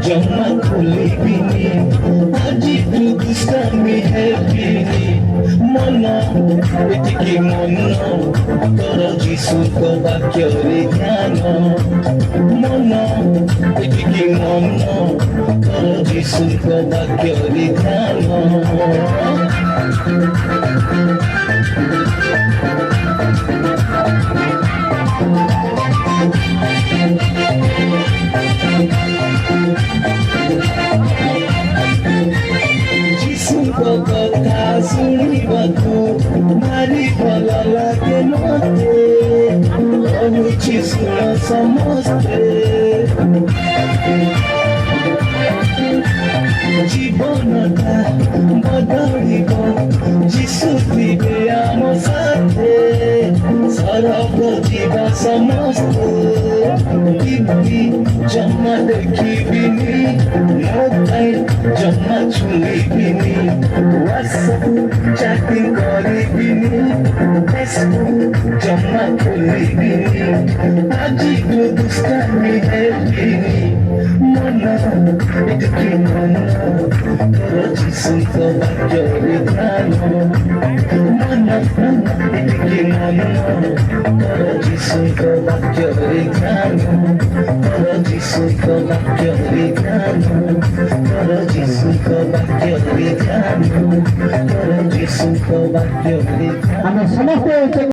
Jump, jump, ଦୁଷ୍ଟାମି ହେବିନି ମନ ଏତିକି ମନ ତୋର ଯୀଶୁଙ୍କ ବାକ୍ୟରେ ଧ୍ୟାନ ମନ ଏତିକି ମନ ତୋର ଯୀଶୁଙ୍କ ବାକ୍ୟରେ ଧ୍ୟାନ ଯୀଶୁଙ୍କ କଥା ଶୁଣିବାକୁ ଭାରି ଭଲ ଲାଗେ ମତେ କହୁଛି ଶୁଣ ସମସ୍ତେ ଜୀବନଟା ବଦଳିବ ଯୀଶୁ ଥିବେ ଆମ ସାଥେ ସରଗ ଯିବା ସମସ୍ତେ ଟିଭି ଜମା ଦେଖିବିନି ମୋବାଇଲ ଜମା ଛୁଇଁବିନି ହ୍ୱାଟ୍ସଆପ ଚାଟିଂ କରିବିନି ଫେସବୁକ୍ ଜମା ଖୋଲିବିନି ଆଜିଠୁ ଦୁଷ୍ଟାମି ହେବିନି ମନ ଏତିକି ମନ ତୋର ଯୀଶୁଙ୍କ ବାକ୍ୟରେ ଧ୍ୟାନ ମନ ଏତିକି ମନ ତୋର ଯୀଶୁଙ୍କ ବାକ୍ୟରେ ଧ୍ୟାନ ତୋର ଯୀଶୁଙ୍କ ବାକ୍ୟରେ ଧ୍ୟାନ ତୋର ଯୀଶୁଙ୍କ ବାକ୍ୟରେ ଧ୍ୟାନ ତୋର ଯୀଶୁଙ୍କ ବାକ୍ୟରେ ଧ୍ୟାନ। ଆମେ ସମସ୍ତେ